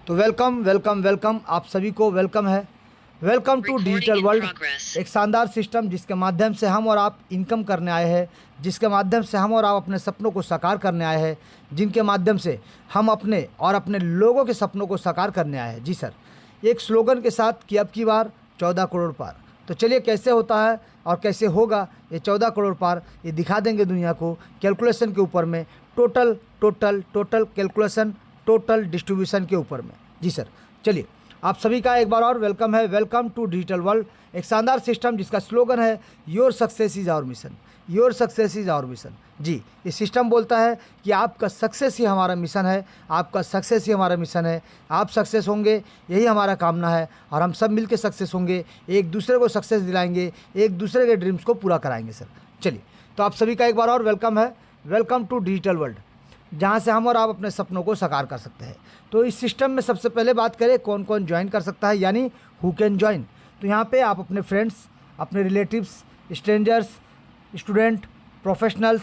तो welcome welcome welcome आप सभी को वेलकम है। वेलकम टू डिजिटल वर्ल्ड, एक शानदार सिस्टम जिसके माध्यम से हम और आप इनकम करने आए हैं, जिसके माध्यम से हम और आप अपने सपनों को साकार करने आए हैं, जिनके माध्यम से हम अपने और अपने लोगों के सपनों को साकार करने आए हैं। जी सर, एक स्लोगन के साथ कि अब की बार 14 करोड़ पार। तो चलिए कैसे होता है और कैसे होगा ये 14 करोड़ पार, ये दिखा देंगे दुनिया को कैलकुलेशन के ऊपर में, total total total calculation, total distribution के ऊपर में। जी सर, चलिए आप सभी का एक बार और वेलकम है। वेलकम टू डिजिटल वर्ल्ड, एक शानदार सिस्टम जिसका स्लोगन है your success is our mission, your success is our mission. जी, ये सिस्टम बोलता है कि आपका सक्सेस ही हमारा मिशन है, आपका सक्सेस ही हमारा मिशन है। आप सक्सेस होंगे यही हमारा कामना है और हम सब मिलकर सक्सेस होंगे, एक दूसरे को सक्सेस दिलाएंगे, एक दूसरे के ड्रीम्स को पूरा कराएंगे सर। चलिए, तो आप सभी का एक बार और वेलकम है। वेलकम टू डिजिटल वर्ल्ड, जहाँ से हम और आप अपने सपनों को साकार कर सकते हैं। तो इस सिस्टम में सबसे पहले बात करें कौन कौन ज्वाइन कर सकता है, यानी हु कैन ज्वाइन। तो यहाँ पे आप अपने फ्रेंड्स, अपने relatives, strangers, student, professionals,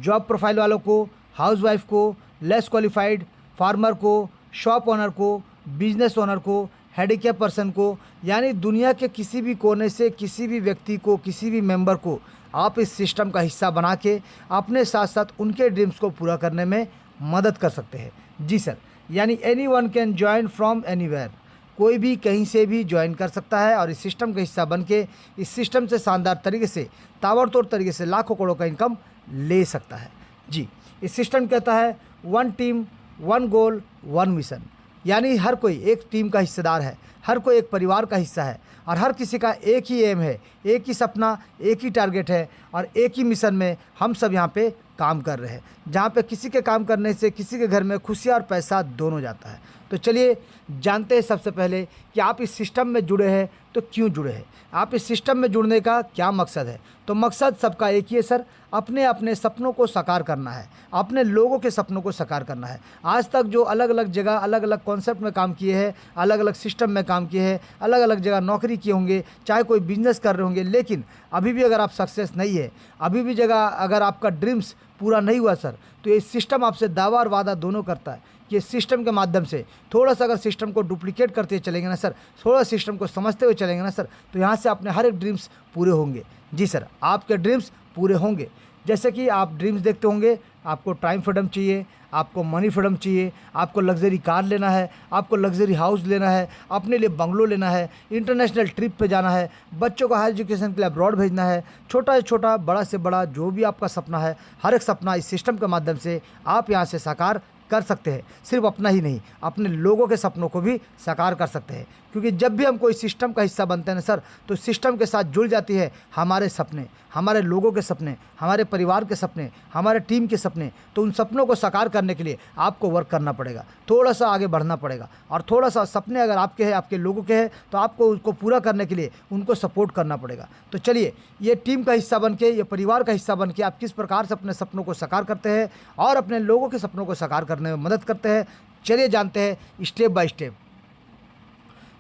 job profile वालों को, हाउसवाइफ को, लेस क्वालिफाइड, फार्मर को, शॉप ओनर को, बिजनेस ओनर को, हैंडीकैप पर्सन को, यानी दुनिया के किसी भी कोने से किसी भी व्यक्ति को, किसी भी मेंबर को आप इस सिस्टम का हिस्सा बना के अपने साथ साथ उनके ड्रीम्स को पूरा करने में मदद कर सकते हैं। जी सर, यानी any one can join from anywhere, कोई भी कहीं से भी ज्वाइन कर सकता है और इस सिस्टम का हिस्सा बन के इस सिस्टम से शानदार तरीके से, ताबड़तोड़ तरीके से लाखों करोड़ों का इनकम ले सकता है। जी, इस सिस्टम कहता है one team, one goal, one mission, यानी हर कोई एक टीम का हिस्सेदार है, हर कोई एक परिवार का हिस्सा है और हर किसी का एक ही एम है, एक ही सपना, एक ही टारगेट है और एक ही मिशन में हम सब यहाँ पे काम कर रहे हैं, जहाँ पे किसी के काम करने से किसी के घर में खुशियाँ और पैसा दोनों जाता है। तो चलिए जानते हैं सबसे पहले कि आप इस सिस्टम में जुड़े हैं तो क्यों जुड़े हैं, आप इस सिस्टम में जुड़ने का क्या मकसद है। तो मकसद सबका एक ही है सर, अपने अपने सपनों को साकार करना है, अपने लोगों के सपनों को साकार करना है। आज तक जो अलग अलग जगह अलग अलग कॉन्सेप्ट में काम किए हैं, अलग अलग सिस्टम में काम किए हैं, अलग अलग जगह नौकरी किए होंगे, चाहे कोई बिजनेस कर रहे होंगे, लेकिन अभी भी अगर आप सक्सेस नहीं है, अभी भी जगह अगर आपका ड्रीम्स पूरा नहीं हुआ सर, तो ये सिस्टम आपसे दावा और वादा दोनों करता है कि सिस्टम के माध्यम से थोड़ा सा अगर सिस्टम को डुप्लीकेट करते चलेंगे ना सर, थोड़ा सिस्टम को समझते हुए चलेंगे ना सर, तो यहाँ से अपने हर एक ड्रीम्स पूरे होंगे। जी सर, आपके ड्रीम्स पूरे होंगे। जैसे कि आप ड्रीम्स देखते होंगे, आपको टाइम फ्रीडम चाहिए, आपको मनी फ्रीडम चाहिए, आपको लग्जरी कार लेना है, आपको लग्जरी हाउस लेना है, अपने लिए बंगलो लेना है, इंटरनेशनल ट्रिप पे जाना है, बच्चों को हायर एजुकेशन के लिए अब्रॉड भेजना है, छोटा से छोटा बड़ा से बड़ा जो भी आपका सपना है, हर एक सपना इस सिस्टम के माध्यम से आप यहाँ से साकार कर सकते हैं। सिर्फ अपना ही नहीं, अपने लोगों के सपनों को भी साकार कर सकते हैं, क्योंकि जब भी हम कोई सिस्टम का हिस्सा बनते हैं ना सर, तो सिस्टम के साथ जुड़ जाती है हमारे सपने, हमारे लोगों के सपने, हमारे परिवार के सपने, हमारे टीम के सपने। तो उन सपनों को साकार करने के लिए आपको वर्क करना पड़ेगा, थोड़ा सा आगे बढ़ना पड़ेगा और थोड़ा सा सपने अगर आपके हैं, आपके लोगों के हैं, तो आपको उसको पूरा करने के लिए उनको सपोर्ट करना पड़ेगा। तो चलिए, ये टीम का हिस्सा बन के, ये परिवार का हिस्सा बन के आप किस प्रकार से अपने सपनों को साकार करते हैं और अपने लोगों के सपनों को साकार करने में मदद करते हैं, चलिए जानते हैं स्टेप बाय स्टेप।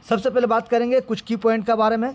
सबसे पहले बात करेंगे कुछ की पॉइंट के बारे में।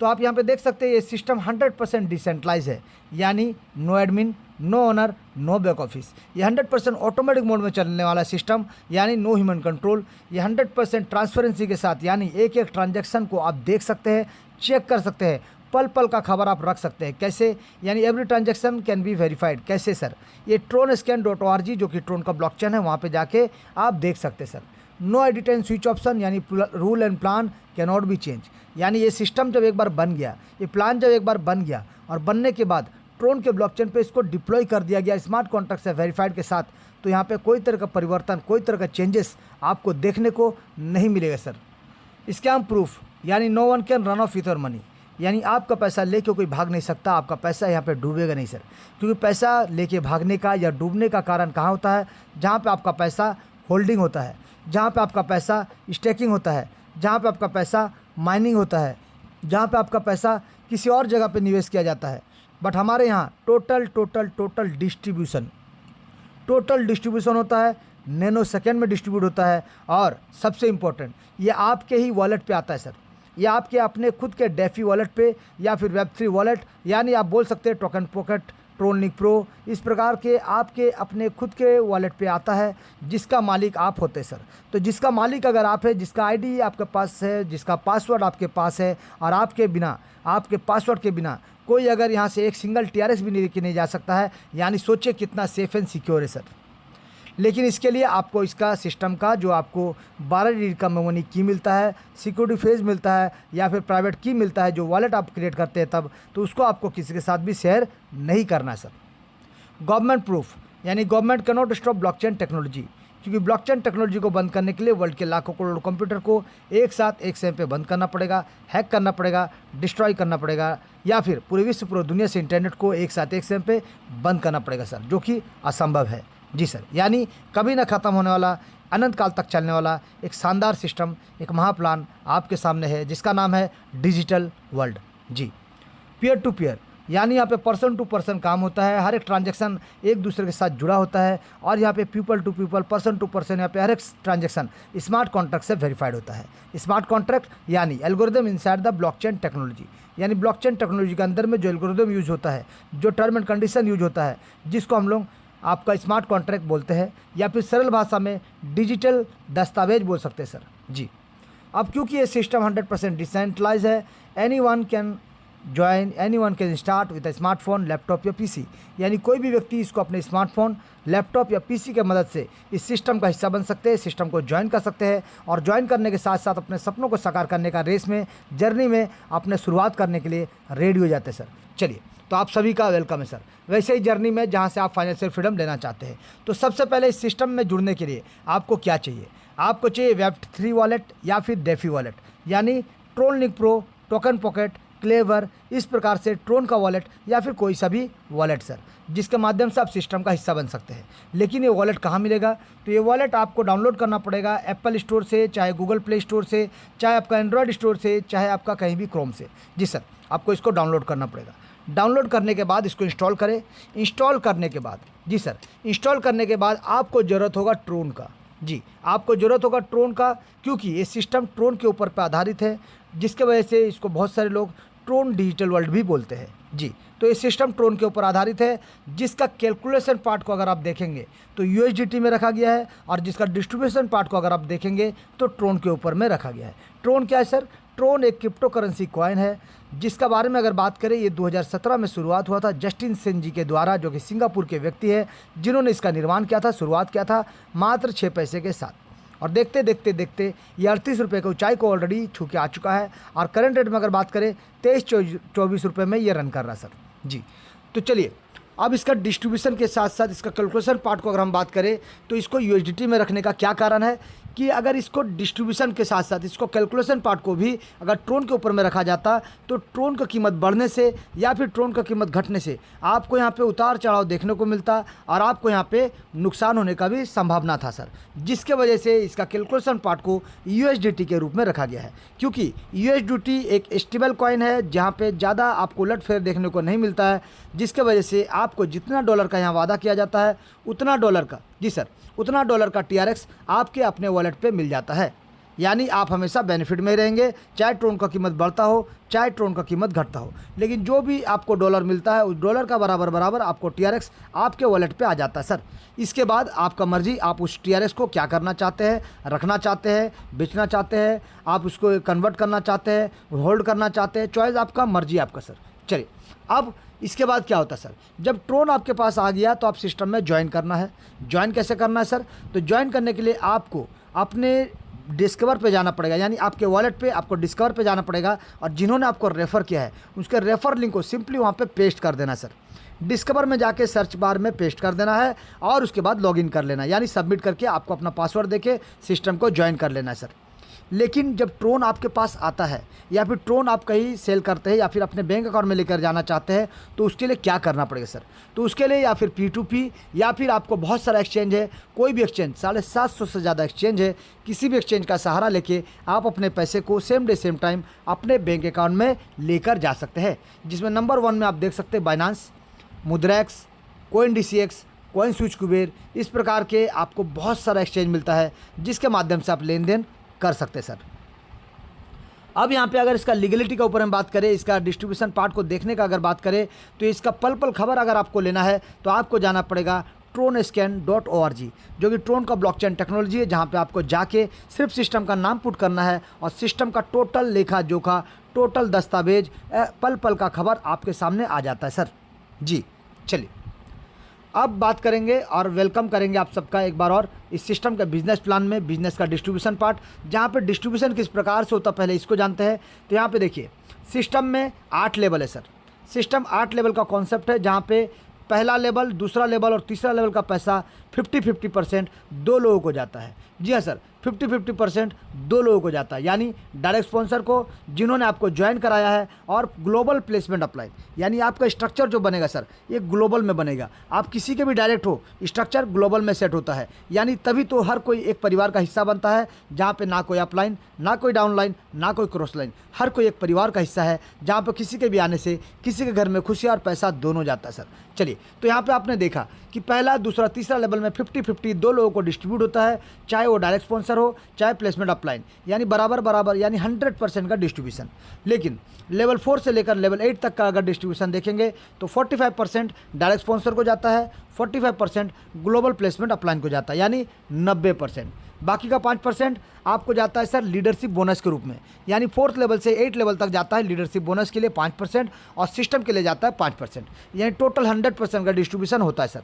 तो आप यहाँ पे देख सकते हैं ये सिस्टम 100% डिसेंट्रलाइज है, यानी no admin, no owner, no back office. ये 100% ऑटोमेटिक मोड में चलने वाला सिस्टम, यानी नो ह्यूमन कंट्रोल। ये 100% ट्रांसपेरेंसी के साथ, यानी एक एक ट्रांजैक्शन को आप देख सकते हैं, चेक कर सकते हैं, पल पल का खबर आप रख सकते हैं। कैसे, यानी every transaction can be verified. कैसे सर, ये TronScan.org जो कि ट्रोन का ब्लॉकचेन है, वहाँ पे जाके आप देख सकते हैं sir. No edit and switch option, यानी rule and plan can not be change. यानी ये सिस्टम जब एक बार बन गया, ये प्लान जब एक बार बन गया और बनने के बाद ट्रोन के ब्लॉकचेन पे इसको डिप्लॉय कर दिया गया स्मार्ट कॉन्ट्रैक्ट से वेरीफाइड के साथ, तो यहाँ पे कोई तरह का परिवर्तन, कोई तरह का चेंजेस आपको देखने को नहीं मिलेगा सर। स्कैम प्रूफ, यानी no one can run off with your money, यानी आपका पैसा लेके कोई भाग नहीं सकता, आपका पैसा यहाँ पे डूबेगा नहीं सर। क्योंकि पैसा लेके भागने का या डूबने का कारण कहाँ होता है, जहाँ पे आपका पैसा होल्डिंग होता है, जहाँ पे आपका पैसा स्टेकिंग होता है, जहाँ पे आपका पैसा माइनिंग होता है, जहाँ पे आपका पैसा किसी और जगह पे निवेश किया जाता है। बट हमारे यहाँ total total total distribution, total distribution होता है, नैनो सेकेंड में डिस्ट्रीब्यूट होता है और सबसे इम्पोर्टेंट, ये आपके ही वॉलेट पे आता है सर। ये आपके अपने खुद के डेफी वॉलेट पे या फिर वेब3 वॉलेट, यानी आप बोल सकते हैं टोकन पॉकेट, ट्रोनलिंक प्रो, इस प्रकार के आपके अपने खुद के वॉलेट पे आता है, जिसका मालिक आप होते सर। तो जिसका मालिक अगर आप है, जिसका आईडी आपके पास है, जिसका पासवर्ड आपके पास है, और आपके बिना, आपके पासवर्ड के बिना कोई अगर यहाँ से एक सिंगल टीआरएस भी लेके नहीं जा सकता है, यानी सोचिए कितना सेफ एंड सिक्योर है सर। लेकिन इसके लिए आपको इसका सिस्टम का जो आपको 12 डिजिट का मेमोरी की मिलता है, सिक्योरिटी फेज मिलता है, या फिर प्राइवेट की मिलता है जो वॉलेट आप क्रिएट करते हैं तब, तो उसको आपको किसी के साथ भी शेयर नहीं करना है सर। गवर्नमेंट प्रूफ, यानी government can not stop blockchain technology, क्योंकि ब्लॉकचेन टेक्नोलॉजी को बंद करने के लिए वर्ल्ड के लाखों करोड़ कंप्यूटर को एक साथ एक समय पे बंद करना पड़ेगा, हैक करना पड़ेगा, डिस्ट्रॉय करना पड़ेगा, या फिर पूरे विश्व पूरी दुनिया से इंटरनेट को एक साथ एक समय पे बंद करना पड़ेगा सर, जो कि असंभव है। जी सर, यानी कभी ना ख़त्म होने वाला, अनंत काल तक चलने वाला एक शानदार सिस्टम, एक महाप्लान आपके सामने है, जिसका नाम है डिजिटल वर्ल्ड। जी, पीयर टू पीयर, यानी यहाँ पे पर्सन टू पर्सन काम होता है, हर एक ट्रांजैक्शन एक दूसरे के साथ जुड़ा होता है, और यहाँ पे people to people, person to person, यहाँ पे हर एक ट्रांजैक्शन स्मार्ट कॉन्ट्रैक्ट से वेरीफाइड होता है। स्मार्ट कॉन्ट्रैक्ट यानी algorithm inside the blockchain technology, यानी ब्लॉकचेन टेक्नोलॉजी के अंदर में जो एल्गोरिदम यूज होता है, जो टर्म एंड कंडीशन यूज होता है, जिसको हम लोग आपका स्मार्ट कॉन्ट्रैक्ट बोलते हैं, या फिर सरल भाषा में डिजिटल दस्तावेज बोल सकते हैं सर। जी, अब क्योंकि ये सिस्टम 100% डिसेंट्रलाइज है, anyone can join, anyone can start with a smartphone, laptop या पीसी, यानी कोई भी व्यक्ति इसको अपने स्मार्टफोन, लैपटॉप या पीसी की मदद से इस सिस्टम का हिस्सा बन सकते हैं, सिस्टम को ज्वाइन कर सकते हैं, और ज्वाइन करने के साथ साथ अपने सपनों को साकार करने का रेस में, जर्नी में अपने शुरुआत करने के लिए रेडी हो जाते हैं सर। चलिए, तो आप सभी का वेलकम है सर, वैसे ही जर्नी में जहाँ से आप फाइनेंशियल फ्रीडम लेना चाहते हैं। तो सबसे पहले इस सिस्टम में जुड़ने के लिए आपको क्या चाहिए? आपको चाहिए वेब3 वॉलेट या फिर डेफी वॉलेट, यानी TronLink pro, token pocket, clever, इस प्रकार से ट्रोन का वॉलेट या फिर कोई सा भी वॉलेट सर, जिसके माध्यम से आप सिस्टम का हिस्सा बन सकते हैं। लेकिन ये वॉलेट कहाँ मिलेगा? तो ये वॉलेट आपको डाउनलोड करना पड़ेगा एप्पल स्टोर से, चाहे गूगल प्ले स्टोर से, चाहे आपका एंड्रॉयड स्टोर से, चाहे आपका कहीं भी क्रोम से। जी सर, आपको इसको डाउनलोड करना पड़ेगा। डाउनलोड करने के बाद इसको इंस्टॉल करें। इंस्टॉल करने के बाद, जी सर, इंस्टॉल करने के बाद आपको ज़रूरत होगा ट्रोन का। जी, आपको ज़रूरत होगा ट्रोन का, क्योंकि ये सिस्टम ट्रोन के ऊपर पे आधारित है, जिसके वजह से इसको बहुत सारे लोग ट्रोन डिजिटल वर्ल्ड भी बोलते हैं। जी, तो ये सिस्टम ट्रोन के ऊपर आधारित है, जिसका कैलकुलेशन पार्ट को अगर आप देखेंगे तो यूएसडीटी में रखा गया है, और जिसका डिस्ट्रीब्यूशन पार्ट को अगर आप देखेंगे तो ट्रोन के ऊपर में रखा गया है। ट्रोन क्या है सर? ट्रोन एक क्रिप्टो करेंसी कॉइन है, जिसका बारे में अगर बात करें, ये 2017 में शुरुआत हुआ था जस्टिन सेन जी के द्वारा, जो कि सिंगापुर के व्यक्ति है, जिन्होंने इसका निर्माण किया था, शुरुआत किया था मात्र 6 पैसे के साथ। और देखते देखते देखते ये 38 रुपये की ऊंचाई को ऑलरेडी छू के आ चुका है, और करंट रेट में अगर बात करें 23-24 रुपये में ये रन कर रहा है सर। जी, तो चलिए, अब इसका डिस्ट्रीब्यूशन के साथ साथ इसका कैलकुलेशन पार्ट को अगर हम बात करें, तो इसको यूएसडीटी में रखने का क्या कारण है कि अगर इसको डिस्ट्रीब्यूशन के साथ साथ इसको कैलकुलेशन पार्ट को भी अगर ट्रोन के ऊपर में रखा जाता, तो ट्रोन का कीमत बढ़ने से या फिर ट्रोन का कीमत घटने से आपको यहाँ पे उतार चढ़ाव देखने को मिलता, और आपको यहाँ पे नुकसान होने का भी संभावना था सर, जिसके वजह से इसका कैलकुलेशन पार्ट को यूएसडीटी के रूप में रखा गया है। क्योंकि यूएसडीटी एक स्टेबल कॉइन है, जहाँ पे ज़्यादा आपको उलटफेर देखने को नहीं मिलता है, जिसके वजह से आपको जितना डॉलर का यहाँ वादा किया जाता है, उतना डॉलर का, जी सर, उतना डॉलर का टीआरएक्स आपके अपने वॉलेट पे मिल जाता है। यानी आप हमेशा बेनिफिट में रहेंगे, चाहे ट्रोन का कीमत बढ़ता हो, चाहे ट्रोन का कीमत घटता हो, लेकिन जो भी आपको डॉलर मिलता है, उस डॉलर का बराबर आपको टीआरएक्स आपके वॉलेट पे आ जाता है सर। इसके बाद आपका मर्जी, आप उस टीआरएक्स को क्या करना चाहते हैं, रखना चाहते हैं, बेचना चाहते हैं, आप उसको कन्वर्ट करना चाहते हैं, होल्ड करना चाहते हैं, चॉइस आपका, मर्जी आपका सर। चलिए, अब इसके बाद क्या होता है सर? जब ट्रोन आपके पास आ गया तो आप सिस्टम में ज्वाइन करना है। ज्वाइन कैसे करना है सर? तो ज्वाइन करने के लिए आपको अपने डिस्कवर पे जाना पड़ेगा, यानी आपके वॉलेट पे आपको डिस्कवर पे जाना पड़ेगा, और जिन्होंने आपको रेफ़र किया है उसके रेफ़र लिंक को सिंपली वहाँ पे पेस्ट कर देना सर। डिस्कवर में जाके सर्च बार में पेस्ट कर देना है, और उसके बाद लॉगिन कर लेना, यानी सबमिट करके आपको अपना पासवर्ड देके सिस्टम को ज्वाइन कर लेना है सर। लेकिन जब ट्रोन आपके पास आता है, या फिर ट्रोन आप कहीं सेल करते हैं, या फिर अपने बैंक अकाउंट में लेकर जाना चाहते हैं, तो उसके लिए क्या करना पड़ेगा सर? तो उसके लिए या फिर P2P, या फिर आपको बहुत सारा एक्सचेंज है, कोई भी एक्सचेंज, 750 से ज़्यादा एक्सचेंज है, किसी भी एक्सचेंज का सहारा लेके आप अपने पैसे को सेम डे सेम टाइम अपने बैंक अकाउंट में लेकर जा सकते हैं। जिसमें नंबर 1 में आप देख सकते हैं बाइनांस, मुद्राएक्स, CoinDCX, CoinSwitch कुबेर, इस प्रकार के आपको बहुत सारा एक्सचेंज मिलता है, जिसके माध्यम से आप लेन देन कर सकते हैं सर। अब यहाँ पे अगर इसका लीगलिटी के ऊपर हम बात करें, इसका डिस्ट्रीब्यूशन पार्ट को देखने का अगर बात करें, तो इसका पल पल खबर अगर आपको लेना है तो आपको जाना पड़ेगा tronscan.org, जो कि ट्रोन का ब्लॉकचेन टेक्नोलॉजी है, जहाँ पे आपको जाके सिर्फ सिस्टम का नाम पुट करना है और सिस्टम का टोटल लेखा जोखा, टोटल दस्तावेज, पल पल का खबर आपके सामने आ जाता है सर। जी चलिए अब बात करेंगे और वेलकम करेंगे आप सबका एक बार और इस सिस्टम का बिजनेस प्लान में, बिजनेस का डिस्ट्रीब्यूशन पार्ट, जहाँ पे डिस्ट्रीब्यूशन किस प्रकार से होता है पहले इसको जानते हैं। तो यहाँ पे देखिए सिस्टम में 8 लेवल है सर। सिस्टम 8 लेवल का कॉन्सेप्ट है, जहाँ पे पहला लेवल, दूसरा लेवल और तीसरा लेवल का पैसा 50-50% 2 लोगों को जाता है। जी हाँ सर, 50-50% 2 लोगों को जाता है, यानी डायरेक्ट स्पॉन्सर को जिन्होंने आपको ज्वाइन कराया है, और ग्लोबल प्लेसमेंट अपलाइन, यानी आपका स्ट्रक्चर जो बनेगा सर ये ग्लोबल में बनेगा। आप किसी के भी डायरेक्ट हो, स्ट्रक्चर ग्लोबल में सेट होता है, यानी तभी तो हर कोई एक परिवार का हिस्सा बनता है, जहाँ पे ना कोई अपलाइन, ना कोई डाउनलाइन, ना कोई क्रॉस लाइन, हर कोई एक परिवार का हिस्सा है, जहाँ पे किसी के भी आने से किसी के घर में खुशियाँ और पैसा दोनों जाता है सर। चलिए तो यहाँ पे आपने देखा कि पहला, दूसरा, तीसरा लेवल में 50-50 2 लोगों को डिस्ट्रीब्यूट होता है, चाहे वो डायरेक्ट स्पॉन्सर हो चाहे प्लेसमेंट अपलाइन, यानी बराबर बराबर, यानी 100% का डिस्ट्रीब्यूशन। लेकिन लेवल 4 से लेकर लेवल 8 तक का अगर डिस्ट्रीब्यूशन देखेंगे तो 45% डायरेक्ट स्पॉन्सर को जाता है, 45% ग्लोबल प्लेसमेंट अपलाइन को जाता है, यानी 90%। बाकी का 5% आपको जाता है सर लीडरशिप बोनस के रूप में, यानी 4th लेवल से 8 लेवल तक जाता है लीडरशिप बोनस के लिए 5%, और सिस्टम के लिए जाता है 5%, यानी टोटल 100% का डिस्ट्रीब्यूशन होता है सर।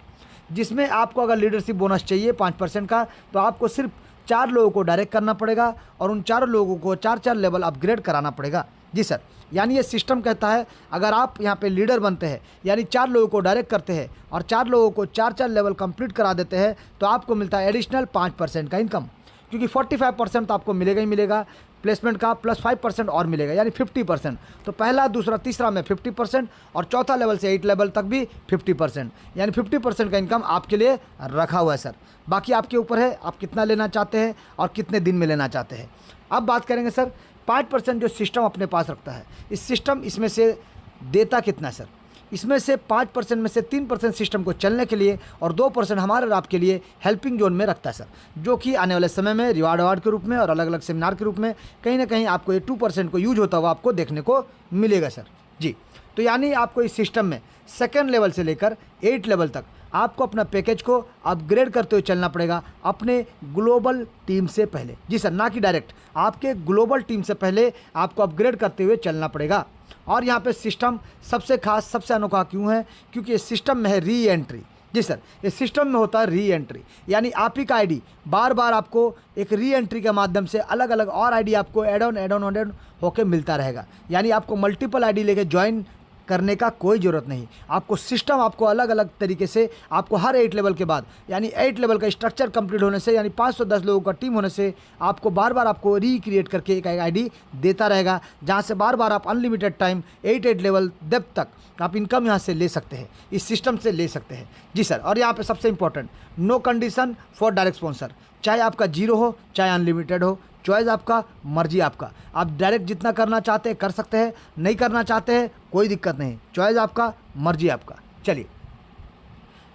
जिसमें आपको अगर लीडरशिप बोनस चाहिए 5% का, तो आपको सिर्फ 4 लोगों को डायरेक्ट करना पड़ेगा, और उन 4 लोगों को 4-4 लेवल अपग्रेड कराना पड़ेगा। जी सर, यानी ये सिस्टम कहता है अगर आप यहाँ पे लीडर बनते हैं, यानी 4 लोगों को डायरेक्ट करते हैं और 4 लोगों को 4-4 लेवल कंप्लीट करा देते हैं, तो आपको मिलता है एडिशनल 5% का इनकम, क्योंकि 45% तो आपको मिलेगा ही मिलेगा प्लेसमेंट का, प्लस 5% और मिलेगा, यानी 50%। तो पहला, दूसरा, तीसरा में 50%, और चौथा लेवल से 8 लेवल तक भी 50%, यानी 50% का इनकम आपके लिए रखा हुआ है सर। बाकी आपके ऊपर है, आप कितना लेना चाहते हैं और कितने दिन में लेना चाहते हैं। अब बात करेंगे सर 5% जो सिस्टम अपने पास रखता है, इस सिस्टम इसमें से देता कितना सर? इसमें से 5% में से 3% सिस्टम को चलने के लिए और 2% हमारे और आपके लिए हेल्पिंग जोन में रखता है सर, जो कि आने वाले समय में रिवार्ड के रूप में और अलग अलग सेमिनार के रूप में कहीं ना कहीं आपको ये 2% को यूज होता हुआ आपको देखने को मिलेगा सर। जी, तो यानी आपको इस सिस्टम में 2nd लेवल से लेकर 8 लेवल तक आपको अपना पैकेज को अपग्रेड करते हुए चलना पड़ेगा अपने ग्लोबल टीम से पहले। जी सर, ना कि डायरेक्ट, आपके ग्लोबल टीम से पहले आपको अपग्रेड करते हुए चलना पड़ेगा। और यहाँ पे सिस्टम सबसे खास, सबसे अनोखा क्यों है? क्योंकि इस सिस्टम में है री एंट्री। जी सर, इस सिस्टम में होता है री एंट्री, यानी आप ही का आईडी बार बार आपको एक री एंट्री के माध्यम से अलग अलग और आईडी आपको एड ऑन होकर मिलता रहेगा, यानी आपको मल्टीपल आईडी लेके ज्वाइन करने का कोई ज़रूरत नहीं। आपको सिस्टम आपको अलग अलग तरीके से आपको हर 8 लेवल के बाद, यानी 8 लेवल का स्ट्रक्चर कंप्लीट होने से, यानी 510 लोगों का टीम होने से आपको बार बार आपको रिक्रिएट करके एक आईडी देता रहेगा, जहां से बार बार आप अनलिमिटेड टाइम 8 लेवल डेप्थ तक आप इनकम यहां से ले सकते हैं, इस सिस्टम से ले सकते हैं। जी सर, और यहाँ पर सबसे important, no condition for direct sponsor, चाहे आपका 0 हो चाहे अनलिमिटेड हो, चॉइस आपका, मर्जी आपका। आप डायरेक्ट जितना करना चाहते हैं कर सकते हैं, नहीं करना चाहते हैं कोई दिक्कत नहीं, चॉइस आपका, मर्जी आपका। चलिए,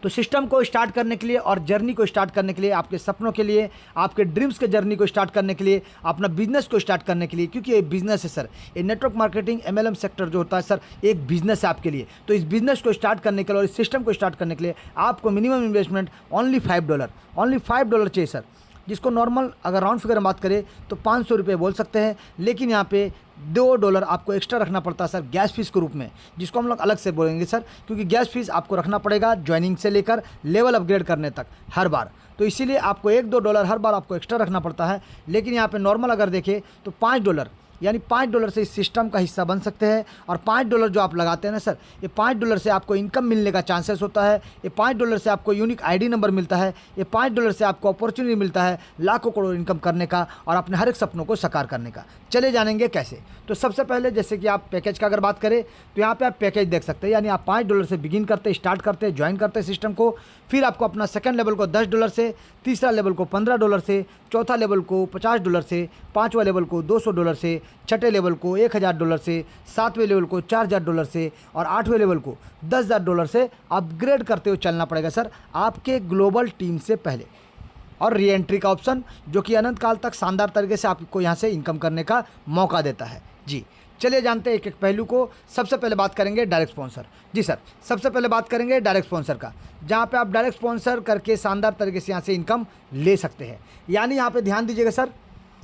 तो सिस्टम को स्टार्ट करने के लिए और जर्नी को स्टार्ट करने के लिए, आपके सपनों के लिए, आपके ड्रीम्स के जर्नी को स्टार्ट करने के लिए, अपना बिजनेस को स्टार्ट करने के लिए, क्योंकि ये बिजनेस है सर, ये नेटवर्क मार्केटिंग MLM सेक्टर जो होता है सर, एक बिजनेस है आपके लिए। तो इस बिजनेस को स्टार्ट करने के लिए और इस सिस्टम को स्टार्ट करने के लिए आपको मिनिमम इन्वेस्टमेंट ओनली $5 चाहिए सर, जिसको नॉर्मल अगर राउंड फिगर में बात करें तो 500 रुपये बोल सकते हैं। लेकिन यहाँ पे $2 आपको एक्स्ट्रा रखना पड़ता है सर गैस फीस के रूप में, जिसको हम लोग अलग से बोलेंगे सर, क्योंकि गैस फीस आपको रखना पड़ेगा ज्वाइनिंग से लेकर लेवल अपग्रेड करने तक हर बार। तो इसीलिए आपको $1-2 हर बार आपको एक्स्ट्रा रखना पड़ता है। लेकिन यहाँ पे नॉर्मल अगर देखें तो $5, यानी $5 से इस सिस्टम का हिस्सा बन सकते हैं। और $5 जो आप लगाते हैं ना सर, ये $5 से आपको इनकम मिलने का चांसेस होता है, ये $5 से आपको यूनिक आईडी नंबर मिलता है, ये $5 से आपको अपॉर्चुनिटी मिलता है लाखों करोड़ इनकम करने का और अपने हर एक सपनों को साकार करने का। चले जानेंगे कैसे। तो सबसे पहले जैसे कि आप पैकेज का अगर बात करें तो यहाँ पे आप पैकेज देख सकते हैं, यानी आप $5 से बिगिन करते, स्टार्ट करते, ज्वाइन करते सिस्टम को। फिर आपको अपना 2nd लेवल को $10 से, तीसरा लेवल को $15 से, चौथा लेवल को $50 से, 5वां लेवल को $200 से, 6ठे लेवल को $1000 से, 7वें लेवल को $4000 से और 8वें लेवल को $10000 से अपग्रेड करते हुए चलना पड़ेगा सर आपके ग्लोबल टीम से पहले। और री एंट्री का ऑप्शन, जो कि अनंत काल तक शानदार तरीके से आपको यहाँ से इनकम करने का मौका देता है। जी चलिए जानते हैं एक एक पहलू को। सबसे पहले बात करेंगे डायरेक्ट स्पॉन्सर। जी सर, सबसे पहले बात करेंगे डायरेक्ट स्पॉन्सर का, जहाँ पे आप डायरेक्ट स्पॉन्सर करके शानदार तरीके से यहाँ से इनकम ले सकते हैं। यानी यहाँ पे ध्यान दीजिएगा सर,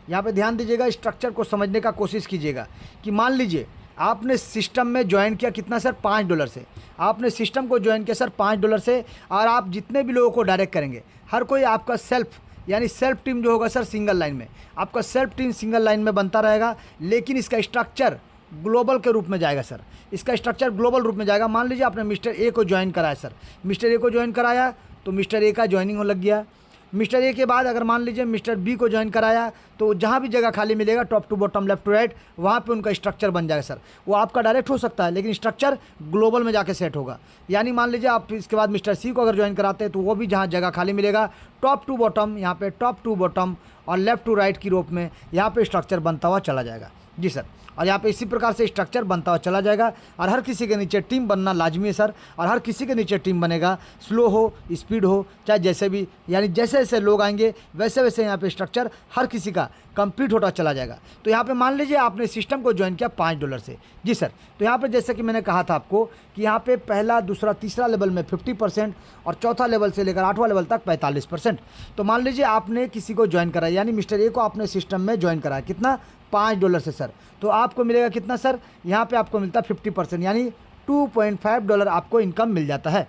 यहाँ पे ध्यान दीजिएगा, स्ट्रक्चर को समझने का कोशिश कीजिएगा कि मान लीजिए आपने सिस्टम में ज्वाइन किया कितना सर, $5 से। आपने सिस्टम को ज्वाइन किया सर $5 से, और आप जितने भी लोगों को डायरेक्ट करेंगे, हर कोई आपका सेल्फ यानी सेल्फ टीम जो होगा सर सिंगल लाइन में, आपका सेल्फ टीम सिंगल लाइन में बनता रहेगा, लेकिन इसका स्ट्रक्चर ग्लोबल के रूप में जाएगा सर। इसका स्ट्रक्चर ग्लोबल रूप में जाएगा। मान लीजिए आपने मिस्टर ए को ज्वाइन कराया सर, मिस्टर ए को ज्वाइन कराया तो मिस्टर ए का ज्वाइनिंग हो लग गया। मिस्टर ए के बाद अगर मान लीजिए मिस्टर बी को ज्वाइन कराया, तो जहाँ भी जगह खाली मिलेगा top to bottom left to right, वहाँ पे उनका स्ट्रक्चर बन जाएगा सर। वो आपका डायरेक्ट हो सकता है, लेकिन स्ट्रक्चर ग्लोबल में जाके सेट होगा। यानी मान लीजिए आप इसके बाद मिस्टर सी को अगर ज्वाइन कराते हैं, तो वो भी जहाँ जगह खाली मिलेगा टॉप टू बॉटम, यहाँ पे टॉप टू बॉटम और लेफ्ट टू राइट की रूप में यहाँ पे स्ट्रक्चर बनता हुआ चला जाएगा। जी सर, और यहाँ पे इसी प्रकार से स्ट्रक्चर बनता हुआ चला जाएगा। और हर किसी के नीचे टीम बनना लाजमी है सर, और हर किसी के नीचे टीम बनेगा, स्लो हो स्पीड हो चाहे जैसे भी, यानी जैसे जैसे लोग आएंगे वैसे वैसे यहाँ पे स्ट्रक्चर हर किसी का कंप्लीट होता चला जाएगा। तो यहाँ पे मान लीजिए आपने सिस्टम को ज्वाइन किया $5 से। जी सर, तो यहाँ पे जैसे कि मैंने कहा था आपको कि यहाँ पे पहला दूसरा तीसरा लेवल में 50% और चौथा लेवल से लेकर 8वां लेवल तक 45%। तो मान लीजिए आपने किसी को ज्वाइन कराया, यानी मिस्टर ए को आपने सिस्टम में ज्वाइन कराया, कितना, $5 से सर। तो आपको मिलेगा कितना सर, यहाँ पे आपको मिलता है 50%, यानी $2.5 आपको इनकम मिल जाता है।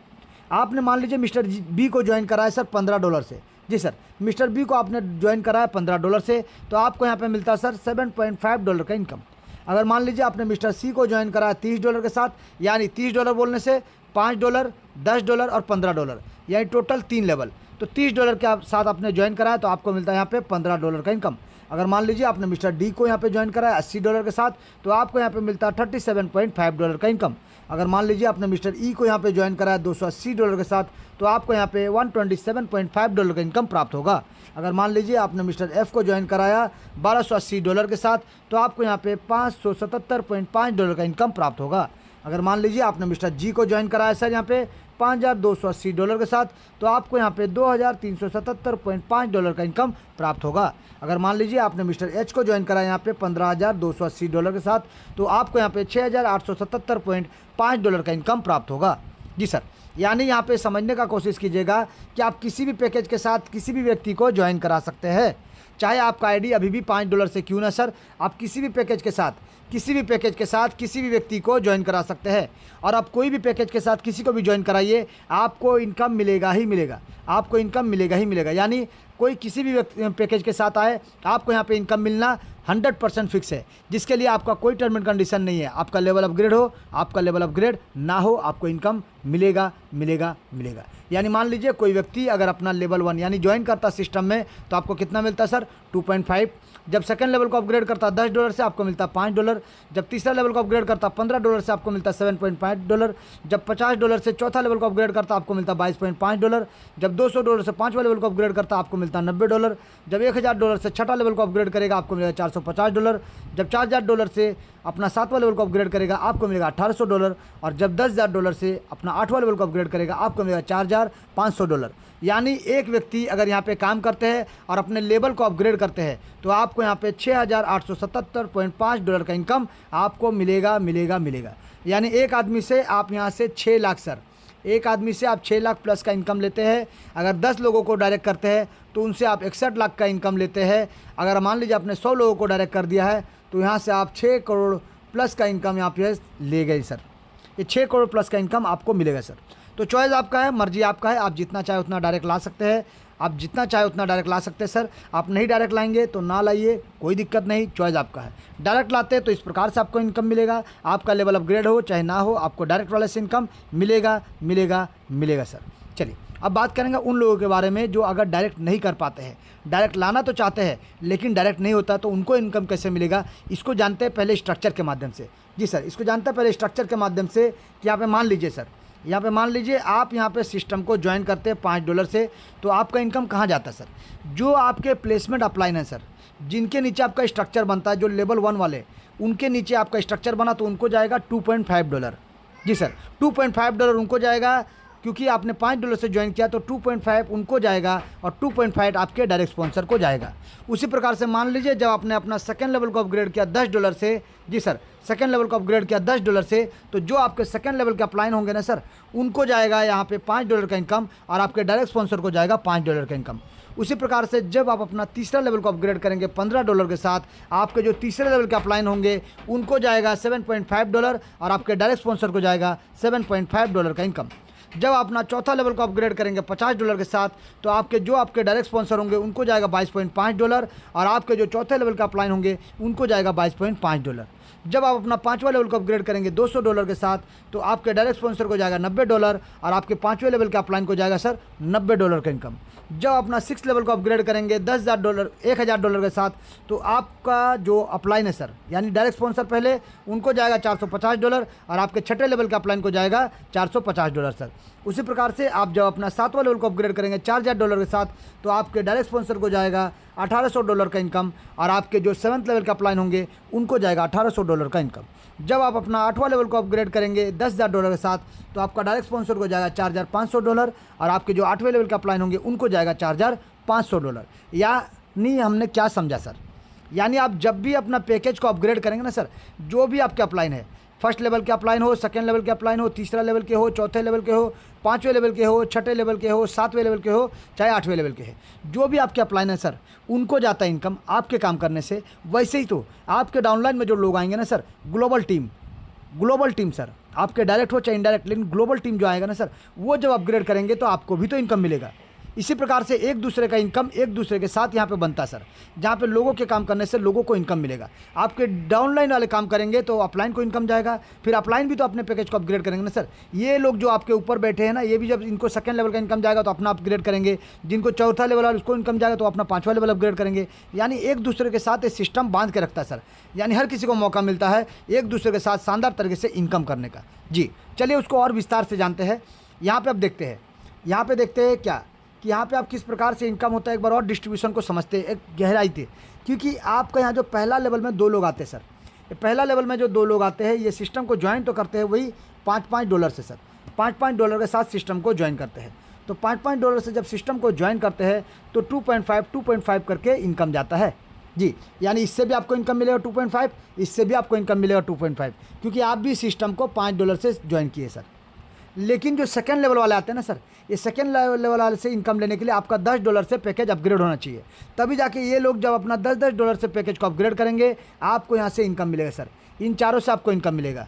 आपने मान लीजिए मिस्टर बी को ज्वाइन कराया सर $15 से। जी सर, मिस्टर बी को आपने ज्वाइन कराया $15 से, तो आपको यहाँ पे मिलता है सर $7.5 का इनकम। अगर मान लीजिए आपने मिस्टर सी को ज्वाइन कराया $30 के साथ, यानी $30 बोलने से $5, $10 और $15, यानी टोटल 3 लेवल, तो $30 के साथ आपने ज्वाइन कराया, तो आपको मिलता है यहाँ पे $15 का इनकम। अगर मान लीजिए आपने मिस्टर डी को यहाँ पे ज्वाइन कराया $80 के साथ, तो आपको यहाँ पे मिलता है $37.5 का इनकम। अगर मान लीजिए आपने मिस्टर ई को यहाँ पे ज्वाइन कराया $280 के साथ, तो आपको यहाँ पे $127.5 का इनकम प्राप्त होगा। अगर मान लीजिए आपने मिस्टर एफ को ज्वाइन कराया $1280 के साथ, तो आपको यहाँ पे $577.5 का इनकम प्राप्त होगा। अगर मान लीजिए आपने मिस्टर जी को ज्वाइन कराया सर यहाँ पे $5280 के साथ, तो आपको यहाँ पे $2377.5 का इनकम प्राप्त होगा। अगर मान लीजिए आपने मिस्टर एच को ज्वाइन कराया यहाँ पे $15,280 के साथ, तो आपको यहाँ पे $6,877.5 का इनकम प्राप्त होगा। जी सर, यानी यहाँ पे समझने का कोशिश कीजिएगा कि आप किसी भी पैकेज के साथ किसी भी व्यक्ति को ज्वाइन करा सकते हैं, चाहे आपका आईडी अभी भी $5 से क्यों ना सर, आप किसी भी पैकेज के साथ किसी भी व्यक्ति को ज्वाइन करा सकते हैं। और आप कोई भी पैकेज के साथ किसी को भी ज्वाइन कराइए, आपको इनकम मिलेगा ही मिलेगा, आपको इनकम मिलेगा ही मिलेगा। यानी कोई किसी भी पैकेज के साथ आए, आपको यहाँ पे इनकम मिलना 100% फिक्स है, जिसके लिए आपका कोई टर्म एंड कंडीशन नहीं है। आपका लेवल अपग्रेड हो, आपका लेवल अपग्रेड ना हो, आपको इनकम मिलेगा मिलेगा मिलेगा। यानी मान लीजिए कोई व्यक्ति अगर अपना लेवल 1 यानी ज्वाइन करता सिस्टम में, तो आपको कितना मिलता है सर, 2.5। जब सेकंड लेवल को अपग्रेड करता $10 से, आपको मिलता $5। जब तीसरा लेवल को अपग्रेड करता $15 से, आपको मिलता $7.5। जब $50 से चौथा लेवल को अपग्रेड करता, आपको मिलता $22.5। जब $200 से 5वां लेवल को अपग्रेड करता, आपको मिलता $90। जब $1000 से छठा लेवल को अपग्रेड करेगा, आपको मिलेगा $450। जब $4000 से अपना 7वां लेवल को अपग्रेड करेगा, आपको मिलेगा $1800। और जब $10,000 से अपना 8वां लेवल को अपग्रेड करेगा, आपको मिलेगा $4500। यानी एक व्यक्ति अगर यहाँ पे काम करते हैं और अपने लेवल को अपग्रेड करते हैं, तो आपको यहाँ पे $6,877.5 का इनकम आपको मिलेगा मिलेगा मिलेगा। यानी एक आदमी से आप यहाँ से 6 लाख सर, एक आदमी से आप 6 लाख प्लस का इनकम लेते हैं। अगर 10 लोगों को डायरेक्ट करते हैं, तो उनसे आप 61 लाख का इनकम लेते हैं। अगर मान लीजिए आपने 100 लोगों को डायरेक्ट कर दिया है, तो यहाँ से आप 6 करोड़ प्लस का इनकम यहाँ पे ले गए सर। ये 6 करोड़ प्लस का इनकम आपको मिलेगा सर। तो चॉइस आपका है, मर्जी आपका है, आप जितना चाहे उतना डायरेक्ट ला सकते हैं, आप जितना चाहे उतना डायरेक्ट ला सकते हैं सर। आप नहीं डायरेक्ट लाएंगे तो ना लाइए, कोई दिक्कत नहीं, चॉइस आपका है। डायरेक्ट लाते हैं तो इस प्रकार से आपको इनकम मिलेगा, आपका लेवल अपग्रेड हो चाहे ना हो, आपको डायरेक्ट वाले से इनकम मिलेगा मिलेगा मिलेगा सर। चलिए अब बात करेंगे उन लोगों के बारे में जो अगर डायरेक्ट नहीं कर पाते हैं, डायरेक्ट लाना तो चाहते हैं लेकिन डायरेक्ट नहीं होता, तो उनको इनकम कैसे मिलेगा, इसको जानते हैं पहले स्ट्रक्चर के माध्यम से। जी सर, इसको जानते हैं पहले स्ट्रक्चर के माध्यम से कि यहाँ पे मान लीजिए सर, यहाँ पे मान लीजिए आप यहाँ पे सिस्टम को ज्वाइन करते हैं $5 से, तो आपका इनकम कहाँ जाता है सर, जो आपके प्लेसमेंट अपलाइन है सर, जिनके नीचे आपका स्ट्रक्चर बनता है, जो लेवल 1 वाले, उनके नीचे आपका स्ट्रक्चर बना, तो उनको जाएगा $2.5। जी सर, $2.5 उनको जाएगा। क्योंकि आपने $5 से ज्वाइन किया तो 2.5 उनको जाएगा और 2.5 आपके डायरेक्ट स्पॉन्सर को जाएगा। उसी प्रकार से मान लीजिए जब आपने अपना सेकंड लेवल को अपग्रेड किया $10 से, जी सर, सेकंड लेवल को अपग्रेड किया $10 से, तो जो आपके सेकंड लेवल के अपलाइन होंगे ना सर, उनको जाएगा यहाँ पे $5 का इनकम और आपके डायरेक्ट स्पॉन्सर को जाएगा $5 का इनकम। उसी प्रकार से जब आप अपना तीसरा लेवल को अपग्रेड करेंगे $15 के साथ, आपके जो तीसरे लेवल के अपलाइन होंगे उनको जाएगा $7.5 और आपके डायरेक्ट स्पॉन्सर को जाएगा $7.5 का इनकम। जब अपना चौथा लेवल को अपग्रेड करेंगे $50 के साथ, तो आपके जो आपके डायरेक्ट स्पॉन्सर होंगे उनको जाएगा $22.5 और आपके जो चौथे लेवल का अपलाइन होंगे उनको जाएगा $22.5। जब आप अपना पाँचवा लेवल को अपग्रेड करेंगे $200 के साथ, तो आपके डायरेक्ट स्पॉन्सर को जाएगा $90 और आपके पाँचवें लेवल के अपलाइन को जाएगा सर $90 का इनकम। जब अपना सिक्स लेवल को अपग्रेड करेंगे $10,000 के साथ, तो आपका जो अपलाइन है सर, यानी डायरेक्ट स्पॉन्सर पहले, उनको जाएगा $450 और आपके छठे लेवल के अपलाइन को जाएगा $450 सर। उसी प्रकार से आप जब अपना सातवां लेवल को अपग्रेड करेंगे $4,000 के साथ, तो आपके डायरेक्ट स्पॉन्सर को जाएगा $1,800 का इनकम और आपके जो सेवन्थ लेवल के अपलाइन होंगे उनको जाएगा $1,800 का इनकम। जब आप अपना आठवां लेवल को अपग्रेड करेंगे $10,000 के साथ, तो आपका डायरेक्ट स्पॉन्सर को जाएगा $4,500 और आपके जो आठवें लेवल के अपलाइन होंगे उनको जाएगा $4,500। यानी हमने क्या समझा सर, यानी आप जब भी अपना पैकेज को अपग्रेड करेंगे ना सर, जो भी आपके अपलाइन है, फर्स्ट लेवल के अपलाइन हो, सेकंड लेवल के अपलाइन हो, तीसरा लेवल के हो, चौथे लेवल के हो, पाँचवें लेवल के हो, छठे लेवल के हो, सातवें लेवल के हो, चाहे आठवें लेवल के हैं, जो भी आपके अपलाइन है सर, उनको जाता है इनकम आपके काम करने से। वैसे ही तो आपके डाउनलाइन में जो लोग आएंगे ना सर, ग्लोबल टीम सर, आपके डायरेक्ट हो चाहे इनडायरेक्ट, लेकिन ग्लोबल टीम जो आएगा ना सर, वो जब अपग्रेड करेंगे तो आपको भी तो इनकम मिलेगा। इसी प्रकार से एक दूसरे का इनकम एक दूसरे के साथ यहाँ पे बनता है सर, जहाँ पे लोगों के काम करने से लोगों को इनकम मिलेगा। आपके डाउनलाइन वाले काम करेंगे तो अपलाइन को इनकम जाएगा, फिर अपलाइन भी तो अपने पैकेज को अपग्रेड करेंगे ना सर। ये लोग जो आपके ऊपर बैठे हैं ना, ये भी जब इनको सेकंड लेवल का इनकम जाएगा तो अपना अपग्रेड करेंगे, जिनको चौथा लेवल वाला उसको इनकम जाएगा तो अपना पाँचवा लेवल अपग्रेड करेंगे। यानी एक दूसरे के साथ एक सिस्टम बांध के रखता है सर, यानी हर किसी को मौका मिलता है एक दूसरे के साथ शानदार तरीके से इनकम करने का। जी चलिए उसको और विस्तार से जानते हैं। यहाँ पर अब देखते हैं, यहाँ पर देखते हैं क्या कि यहाँ पे आप किस प्रकार से इनकम होता है, एक बार और डिस्ट्रीब्यूशन को समझते हैं एक गहराई से। क्योंकि आपका यहाँ जो पहला लेवल में 2 लोग आते हैं सर, ये पहला लेवल में जो 2 लोग आते हैं, ये सिस्टम को ज्वाइन तो करते हैं वही $5 से सर, $5 के साथ सिस्टम को ज्वाइन करते हैं। तो $5 से जब सिस्टम को ज्वाइन करते हैं तो 2.5 करके इनकम जाता है। जी यानी इससे भी आपको इनकम मिलेगा 2.5, इससे भी आपको इनकम मिलेगा 2.5, क्योंकि आप भी सिस्टम को $5 से ज्वाइन किए सर। लेकिन जो सेकंड लेवल वाले आते हैं ना सर, ये सेकंड लेवल वाले से इनकम लेने के लिए आपका $10 से पैकेज अपग्रेड होना चाहिए, तभी जाके ये लोग जब अपना $10 से पैकेज को अपग्रेड करेंगे आपको यहाँ से इनकम मिलेगा सर। इन चारों से आपको इनकम मिलेगा।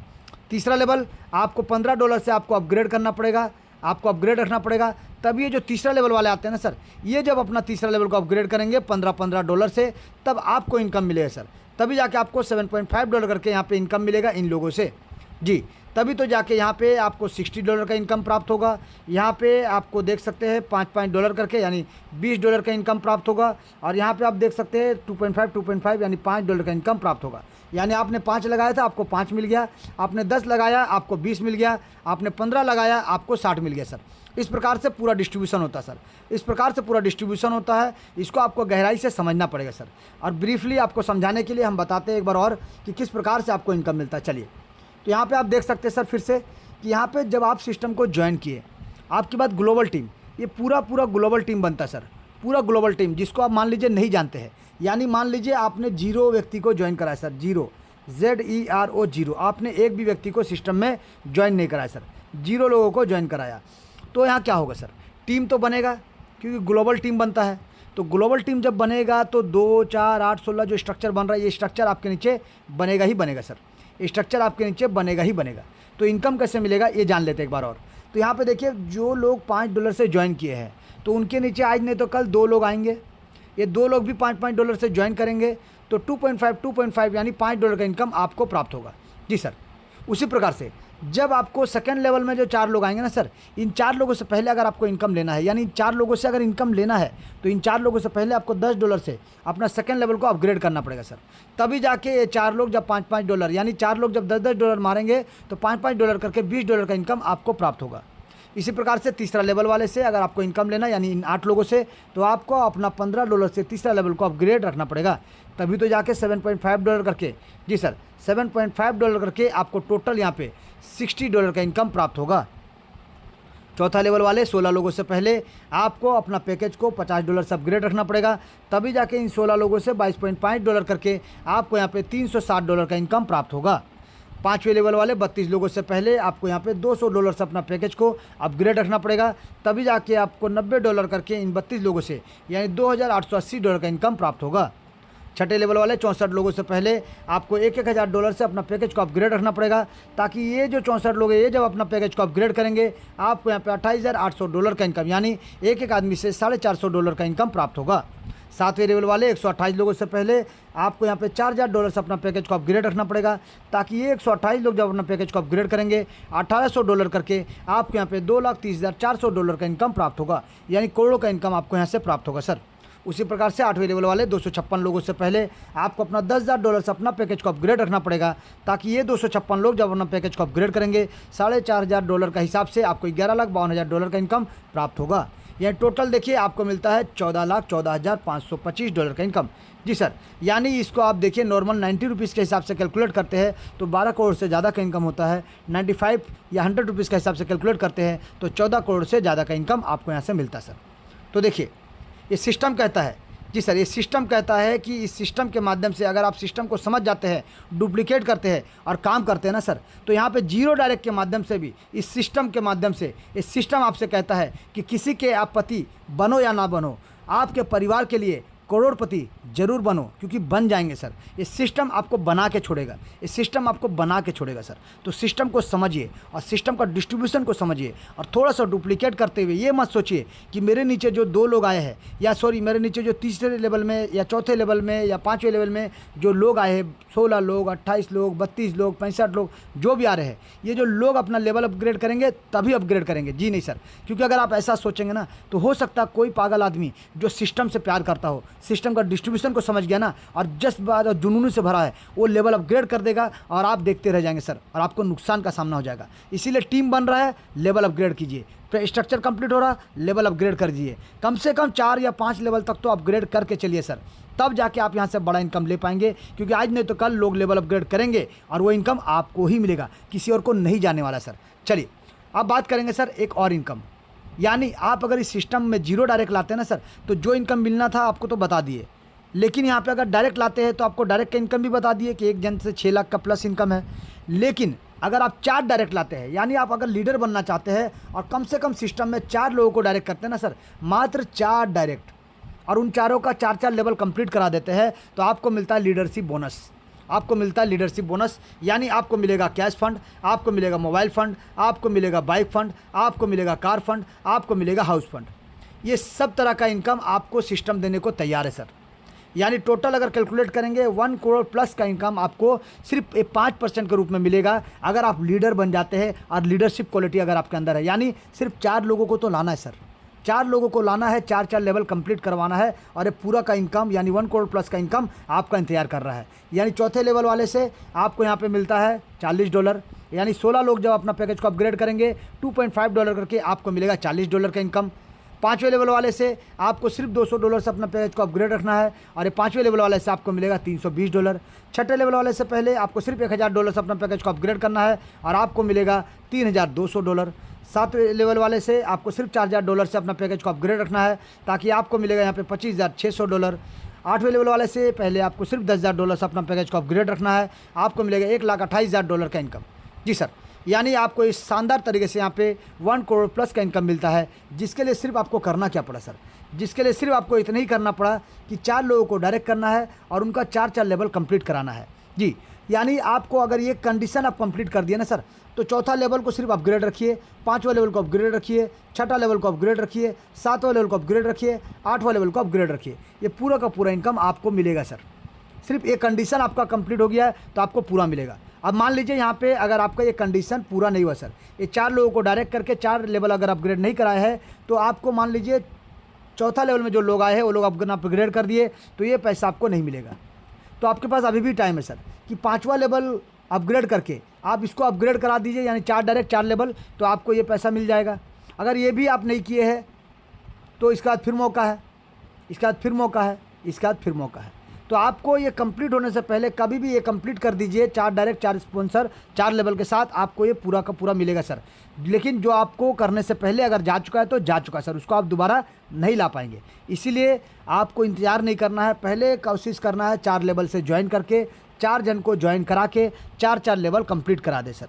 तीसरा लेवल आपको $15 से आपको अपग्रेड करना पड़ेगा, आपको अपग्रेड रखना पड़ेगा, तब ये जो तीसरा लेवल वाले आते हैं ना सर, ये जब अपना तीसरा लेवल को अपग्रेड करेंगे $15 से, तब आपको इनकम मिलेगा सर। तभी जाके आपको $7.5 करके यहाँ पे इनकम मिलेगा इन लोगों से। जी तभी तो जाके यहाँ पे आपको $60 का इनकम प्राप्त होगा। यहाँ पे आपको देख सकते हैं $5 करके यानी $20 का इनकम प्राप्त होगा। और यहाँ पे आप देख सकते हैं 2.5 यानी $5 का इनकम प्राप्त होगा। यानी आपने 5 लगाया था आपको 5 मिल गया, आपने 10 लगाया आपको 20 मिल गया, आपने 15 लगाया आपको 60 मिल गया सर। इस प्रकार से पूरा डिस्ट्रीब्यूशन होता है सर, इस प्रकार से पूरा डिस्ट्रीब्यूशन होता है। इसको आपको गहराई से समझना पड़ेगा सर, और ब्रीफली आपको समझाने के लिए हम बताते हैं एक बार और कि किस प्रकार से आपको इनकम मिलता है। चलिए तो यहाँ पे आप देख सकते हैं सर फिर से कि यहाँ पे जब आप सिस्टम को ज्वाइन किए, आपके बाद ग्लोबल टीम, ये पूरा ग्लोबल टीम बनता है सर, पूरा ग्लोबल टीम, जिसको आप मान लीजिए नहीं जानते हैं। यानी मान लीजिए आपने 0 व्यक्ति को ज्वाइन कराया सर, 0 ZERO 0, आपने एक भी व्यक्ति को सिस्टम में ज्वाइन नहीं कराया सर, 0 लोगों को ज्वाइन कराया। तो यहाँ क्या होगा सर, टीम तो बनेगा, क्योंकि ग्लोबल टीम बनता है। तो ग्लोबल टीम जब बनेगा तो 2, 4, 8, 16 जो स्ट्रक्चर बन रहा है, ये स्ट्रक्चर आपके नीचे बनेगा ही बनेगा सर, स्ट्रक्चर आपके नीचे बनेगा ही बनेगा। तो इनकम कैसे मिलेगा ये जान लेते हैं एक बार और। तो यहाँ पे देखिए जो लोग $5 से ज्वाइन किए हैं, तो उनके नीचे आज नहीं तो कल 2 लोग आएंगे, ये 2 लोग भी $5 से ज्वाइन करेंगे, तो 2.5 यानी $5 का इनकम आपको प्राप्त होगा। जी सर। उसी प्रकार से जब आपको सेकंड लेवल में जो 4 लोग आएंगे ना सर, इन 4 लोगों से पहले अगर आपको इनकम लेना है, यानी इन 4 लोगों से अगर इनकम लेना है, तो इन 4 लोगों से पहले आपको $10 से अपना सेकंड लेवल को अपग्रेड करना पड़ेगा सर। तभी जाके ये 4 लोग जब $5 यानी 4 लोग जब $10 मारेंगे तो $5 करके $20 का इनकम आपको प्राप्त होगा। इसी प्रकार से तीसरा लेवल वाले से अगर आपको इनकम लेना यानी इन 8 लोगों से, तो आपको अपना $15 से तीसरा लेवल को अपग्रेड रखना पड़ेगा, तभी तो जाके $7.5 करके, जी सर, $7.5 करके आपको टोटल यहाँ पे $60 का इनकम प्राप्त होगा। चौथा लेवल वाले 16 लोगों से पहले आपको अपना पैकेज को $50 से अपग्रेड रखना पड़ेगा, तभी जाके इन 16 लोगों से $22.5 करके आपको यहाँ पे $360 का इनकम प्राप्त होगा। पाँचवें लेवल वाले 32 लोगों से पहले आपको यहाँ पे $200 से अपना पैकेज को अपग्रेड रखना पड़ेगा, तभी जाके आपको $90 करके इन 32 लोगों से यानी $2,880 का इनकम प्राप्त होगा। छठे लेवल वाले 64 लोगों से पहले आपको $1,000 से अपना पैकेज को अपग्रेड रखना पड़ेगा, ताकि ये जो 64 लोग हैं ये जब अपना पैकेज को अपग्रेड करेंगे आपको यहाँ पे $28,800 का इनकम यानी एक आदमी से $450 का इनकम प्राप्त होगा। सातवें लेवल वाले 128 लोगों से पहले आपको यहाँ पे $4,000 से अपना पैकेज को अपग्रेड रखना पड़ेगा, ताकि ये 128 लोग जब अपना पैकेज को अपग्रेड करेंगे $1,800 करके आपको यहाँ पे $2,30,400 का इनकम प्राप्त होगा, यानी करोड़ों का इनकम आपको यहाँ से प्राप्त होगा सर। उसी प्रकार से 8वें लेवल वाले 256 लोगों से पहले आपको अपना $10,000 से अपना पैकेज को अपग्रेड रखना पड़ेगा, ताकि ये 256 लोग जब अपना पैकेज को अपग्रेड करेंगे $4,500 का हिसाब से आपको $11,52,000 का इनकम प्राप्त होगा। यानी टोटल देखिए आपको मिलता है $14,14,525 का इनकम। जी सर, यानी इसको आप देखिए नॉर्मल 90 रुपीज़ के हिसाब से कैलकुलेट करते हैं तो 12 करोड़ से ज़्यादा का इनकम होता है। 95 या 100 रुपीज़ के हिसाब से कैलकुलेट करते हैं तो 14 करोड़ से ज़्यादा का इनकम आपको यहाँ से मिलता है सर। तो देखिए ये सिस्टम कहता है, जी सर, ये सिस्टम कहता है कि इस सिस्टम के माध्यम से अगर आप सिस्टम को समझ जाते हैं, डुप्लीकेट करते हैं और काम करते हैं ना सर, तो यहाँ पे जीरो डायरेक्ट के माध्यम से भी इस सिस्टम के माध्यम से इस सिस्टम आपसे कहता है कि किसी के आप पति बनो या ना बनो, आपके परिवार के लिए करोड़पति जरूर बनो, क्योंकि बन जाएंगे सर। ये सिस्टम आपको बना के छोड़ेगा, ये सिस्टम आपको बना के छोड़ेगा सर। तो सिस्टम को समझिए और सिस्टम का डिस्ट्रीब्यूशन को समझिए और थोड़ा सा डुप्लीकेट करते हुए ये मत सोचिए कि मेरे नीचे जो 2 लोग आए हैं या सॉरी मेरे नीचे जो तीसरे लेवल में या चौथे लेवल में या 5वें लेवल में जो लोग आए हैं, 16 लोग, 28 लोग, 32 लोग, 65 लोग जो भी आ रहे हैं, ये जो लोग अपना लेवल अपग्रेड करेंगे तभी अपग्रेड करेंगे। जी नहीं सर, क्योंकि अगर आप ऐसा सोचेंगे ना तो हो सकता है कोई पागल आदमी जो सिस्टम से प्यार करता हो, सिस्टम का डिस्ट्रीब्यूशन को समझ गया ना और जस्ट बात और जुनून से भरा है, वो लेवल अपग्रेड कर देगा और आप देखते रह जाएंगे सर, और आपको नुकसान का सामना हो जाएगा। इसीलिए टीम बन रहा है, लेवल अपग्रेड कीजिए। स्ट्रक्चर कंप्लीट हो रहा, लेवल अपग्रेड कर दीजिए। कम से कम 4 या 5 लेवल तक तो अपग्रेड करके चलिए सर, तब जाके आप यहाँ से बड़ा इनकम ले पाएंगे, क्योंकि आज नहीं तो कल लोग लेवल अपग्रेड करेंगे और वो इनकम आपको ही मिलेगा, किसी और को नहीं जाने वाला सर। चलिए अब बात करेंगे सर एक और इनकम, यानी आप अगर इस सिस्टम में जीरो डायरेक्ट लाते हैं ना सर, तो जो इनकम मिलना था आपको तो बता दिए, लेकिन यहाँ पे अगर डायरेक्ट लाते हैं तो आपको डायरेक्ट का इनकम भी बता दिए कि एक जन से 6 लाख का प्लस इनकम है। लेकिन अगर आप 4 डायरेक्ट लाते हैं, यानी आप अगर लीडर बनना चाहते हैं और कम से कम सिस्टम में 4 लोगों को डायरेक्ट करते हैं ना सर, मात्र 4 डायरेक्ट, और उन चारों का 4-4 लेवल कंप्लीट करा देते हैं, तो आपको मिलता है लीडरशिप बोनस। आपको मिलता है लीडरशिप बोनस, यानी आपको मिलेगा कैश फंड, आपको मिलेगा मोबाइल फंड, आपको मिलेगा बाइक फंड, आपको मिलेगा कार फंड, आपको मिलेगा हाउस फंड। ये सब तरह का इनकम आपको सिस्टम देने को तैयार है सर। यानी टोटल अगर कैलकुलेट करेंगे 1 करोड़ प्लस का इनकम आपको सिर्फ 5% के रूप में मिलेगा अगर आप लीडर बन जाते हैं और लीडरशिप क्वालिटी अगर आपके अंदर है। यानी सिर्फ 4 लोगों को तो लाना है सर, 4 लोगों को लाना है, 4-4 लेवल कंप्लीट करवाना है और ये पूरा का इनकम यानी 1 करोड़ प्लस का इनकम आपका इंतजार कर रहा है। यानी चौथे लेवल वाले से आपको यहाँ पे मिलता है $40, यानी 16 लोग जब अपना पैकेज को अपग्रेड करेंगे $2.5 करके आपको मिलेगा $40 का इनकम। 5वें लेवल वाले से आपको सिर्फ $200 से अपना पैकेज को अपग्रेड रखना है और ये 5वें लेवल वाले से आपको मिलेगा $320। छठे लेवल वाले से पहले आपको सिर्फ $1,000 से अपना पैकेज को अपग्रेड करना है और आपको मिलेगा $3,200। 7वें लेवल वाले से आपको सिर्फ $4,000 से अपना पैकेज को अपग्रेड रखना है ताकि आपको मिलेगा यहाँ पे $25,600। 8वें लेवल वाले से पहले आपको सिर्फ $10,000 से अपना पैकेज को अपग्रेड रखना है, आपको मिलेगा $1,28,000 का इनकम। जी सर, यानी आपको इस शानदार तरीके से यहाँ पे 1 करोड़ प्लस का इनकम मिलता है, जिसके लिए सिर्फ आपको करना क्या पड़ा सर, जिसके लिए सिर्फ आपको इतना ही करना पड़ा कि 4 लोगों को डायरेक्ट करना है और उनका 4-4 लेवल कंप्लीट कराना है। जी, यानी आपको अगर ये कंडीशन आप कंप्लीट कर दिए ना सर, तो चौथा लेवल को सिर्फ अपग्रेड रखिए, 5वां लेवल को अपग्रेड रखिए, 6ठा लेवल को अपग्रेड रखिए, 7वां लेवल को अपग्रेड रखिए, 8वां लेवल को अपग्रेड रखिए, ये पूरा का पूरा इनकम आपको मिलेगा सर। सिर्फ एक कंडीशन आपका कंप्लीट हो गया है तो आपको पूरा मिलेगा। अब मान लीजिए यहाँ पे अगर आपका ये कंडीशन पूरा नहीं हुआ सर, ये 4 लोगों को डायरेक्ट करके 4 लेवल अगर अपग्रेड नहीं कराया है, तो आपको मान लीजिए चौथा लेवल में जो लोग आए हैं वो लोग अपग्रेड कर दिए तो ये पैसा आपको नहीं मिलेगा। तो आपके पास अभी भी टाइम है सर कि 5वां लेवल अपग्रेड करके आप इसको अपग्रेड करा दीजिए, यानी 4 डायरेक्ट 4 लेवल, तो आपको ये पैसा मिल जाएगा। अगर ये भी आप नहीं किए हैं तो इसके बाद फिर मौका है, इसके बाद फिर मौका है, इसके बाद फिर मौका है। तो आपको ये कंप्लीट होने से पहले कभी भी ये कंप्लीट कर दीजिए, 4 डायरेक्ट 4 स्पॉन्सर 4 लेवल के साथ आपको ये पूरा का पूरा मिलेगा सर। लेकिन जो आपको करने से पहले अगर जा चुका है तो जा चुका है सर, उसको आप दोबारा नहीं ला पाएंगे। इसीलिए आपको इंतज़ार नहीं करना है, पहले कोशिश करना है 4 लेवल से ज्वाइन करके 4 जन को ज्वाइन करा के 4 लेवल कंप्लीट करा दे सर।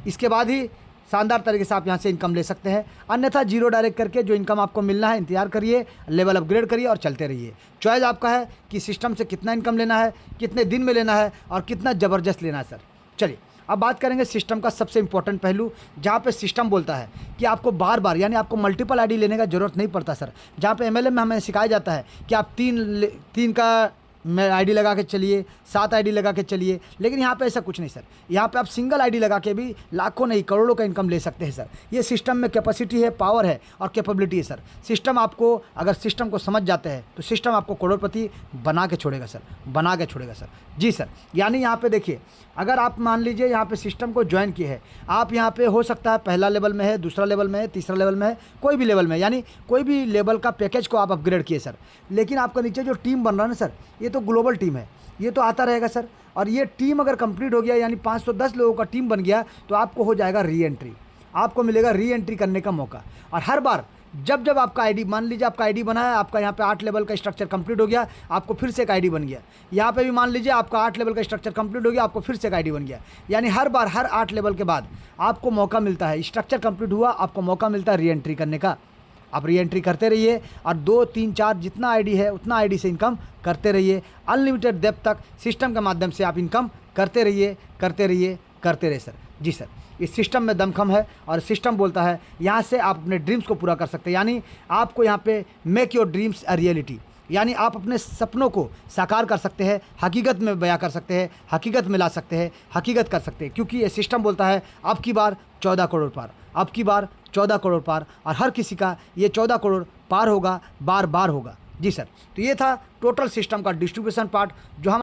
इसके बाद ही शानदार तरीके से आप यहाँ से इनकम ले सकते हैं। अन्यथा जीरो डायरेक्ट करके जो इनकम आपको मिलना है इंतजार करिए, लेवल अपग्रेड करिए और चलते रहिए। चॉइस आपका है कि सिस्टम से कितना इनकम लेना है, कितने दिन में लेना है और कितना ज़बरदस्त लेना है सर। चलिए अब बात करेंगे सिस्टम का सबसे इंपॉर्टेंट पहलू, जहाँ पे सिस्टम बोलता है कि आपको बार बार यानी आपको मल्टीपल आईडी लेने का ज़रूरत नहीं पड़ता सर। जहाँ पे एमएलएम में हमें सिखाया जाता है कि आप तीन का मैं आईडी लगा के चलिए, 7 आईडी लगा के चलिए, लेकिन यहाँ पे ऐसा कुछ नहीं सर। यहाँ पे आप सिंगल आईडी लगा के भी लाखों नहीं करोड़ों का इनकम ले सकते हैं सर। ये सिस्टम में कैपेसिटी है, पावर है और कैपेबिलिटी है सर। सिस्टम आपको अगर सिस्टम को समझ जाते हैं तो सिस्टम आपको करोड़पति बना के छोड़ेगा सर, बना के छोड़ेगा सर। जी सर, यानी यहाँ पे देखिए, अगर आप मान लीजिए यहाँ पे सिस्टम को ज्वाइन किए हैं, आप यहाँ पे हो सकता है पहला लेवल में है, दूसरा लेवल में है, तीसरा लेवल में है, कोई भी लेवल में, यानी कोई भी लेवल का पैकेज को आप अपग्रेड किए सर। लेकिन आपका नीचे जो टीम बन रहा है ना सर, ये तो ग्लोबल टीम है, ये तो आता रहेगा सर। और ये टीम अगर कंप्लीट हो गया यानी 510 लोगों का टीम बन गया तो आपको हो जाएगा री एंट्री, आपको मिलेगा री एंट्री करने का मौका। और हर बार जब आपका आईडी, मान लीजिए आपका आईडी बना है, आपका यहाँ पे 8 लेवल का स्ट्रक्चर कंप्लीट हो गया, आपको फिर से एक आईडी बन गया। यहाँ पे भी मान लीजिए आपका 8 लेवल का स्ट्रक्चर कंप्लीट हो गया, आपको फिर से एक आईडी बन गया। यानी हर बार हर 8 लेवल के बाद आपको मौका मिलता है, स्ट्रक्चर कंप्लीट हुआ आपको मौका मिलता है री एंट्री करने का। आप री एंट्री करते रहिए और 2, 3, 4 जितना आईडी है उतना आईडी से इनकम करते रहिए। अनलिमिटेड डेप्थ तक सिस्टम के माध्यम से आप इनकम करते रहिए, करते रहिए, करते रहिए सर। जी सर, इस सिस्टम में दमखम है और सिस्टम बोलता है यहाँ से आप अपने ड्रीम्स को पूरा कर सकते हैं। यानी आपको यहाँ पे make your dreams a reality, यानी आप अपने सपनों को साकार कर सकते हैं, हकीकत में बयां कर सकते हैं, हकीकत में ला सकते हैं, हकीकत कर सकते हैं। क्योंकि ये सिस्टम बोलता है अब की बार 14 करोड़ पार, अब की बार 14 करोड़ पार, और हर किसी का ये 14 करोड़ पार होगा, बार बार होगा। जी सर, तो ये था टोटल सिस्टम का डिस्ट्रीब्यूशन पार्ट जो हम